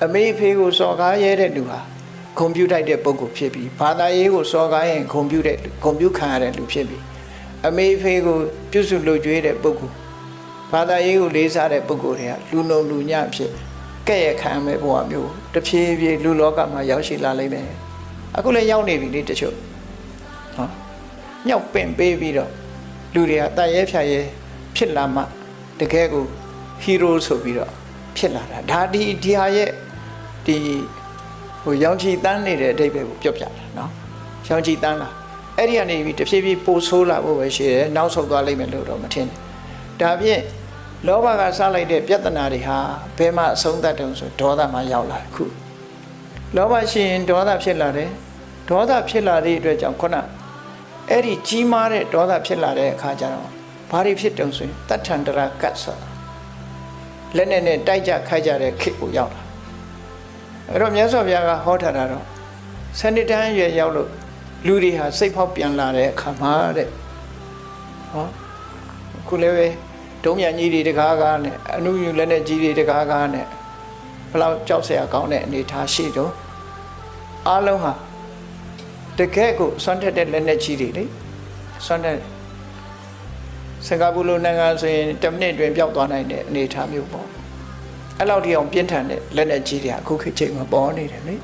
အမေဖေကိုစော်ကားရဲတဲ့လူဟာဂုံပြူတိုက်တဲ့ပုဂ္ဂိုလ်ဖြစ်ပြီးဘာသာရေးကိုစော်ကားရင်ဂုံပြူခံရတဲ့လူဖြစ်ပြီးအမေဖေကိုပြုစုလုပ်ကြွေးတဲ့ပုဂ္ဂိုလ်ဘာသာရေးကိုလေးစားတဲ့ပုဂ္ဂိုလ်တွေကလူနှုံလူညံ့ဖြစ်ကဲ့ရဲ့ခံမဲ့ဘဝမျိုးတဖြည်းဖြည်းလူလောကမှာရောက်ရှိလာလိမ့်မယ်အခုလည်းရောက်နေပြီလေတချို့ဟောမြောက်ပင်ပေးပြီးတော့လူတွေကတန်ရဲဖြာရဲဖြစ်လာမှတကယ်ကိုဟီးရိုးဆိုပြီးတော့ဖြစ်လာတာဒါဒီဟာရဲ့ဒီဟိုရောင်ချီတန်းနေတဲ့အဓိပ္ပာယ်ကိုပြောပြတာနော်ရောင်ချီတန်းလာအဲ့ဒီကနေပြီးတဖြည်းဖြည်းပိုဆိုးလာဖို့ပဲရှိတယ်နောက်ဆုတ်သွားလိမ့်မယ်လို့တော့မထင်နဲ့ဒါဖြင့်လောဘကစားလိုက်တဲ့ပြဿနာတွေဟာဘယ်မှာအဆုံးသတ်တုံဆိုဒေါသမှာရောက်လာခုလောဘရှိရင်ဒေါသဖြစ်လာတယ်ဒေါသဖြစ်လာတဲ့အတွက်ကြောင့်ခုနအဲ့ဒီကြီးမားတဲ့ဒေါသဖြစ်လာတဲ့အခါကျတော့ဘာတွေဖြစ်တုံဆိုရင်တထန္တရာကတ်ဆိုတာလက်နဲ့တိုက်ကြခိုက်ကြတဲ့ခေတ်ကိုရောက်လာအဲ့တော့မြတ်စွာဘုရားကဟောထားတာတော့စနစ်တန်းရွယ်ရောက်လို့လူတွေဟာစိတ်ဖောက်ပြန်လာတဲ့အခါမှာတဲ့ဟောခုလည်းပဲဒုံးမြန်ကြီးတွေတကားကားနဲ့အနုယူလက်နဲ့ကြီးတွေတကားကားနဲ့ဘလောက်ကြောက်စရာကောင်းတဲ့အနေထားရှိတော့အားလုံးဟာတကယ်ကိုစွန့်တက်တဲ့လက်နဲ့ကြီးတွေလေစွန့်တက်စင်ကာပူလိုနိုင်ငံဆိုရင်10မိနစ်တွင်ပျောက်သွားနိုင်တဲ့အနေထားမျိုးပေါ့အဲ့လောက်ထိအောင်ပြင်းထန်တဲ့လက်နဲ့ကြီးတွေအခုခေတ်ချိန်မှာပေါ်နေတယ်လေ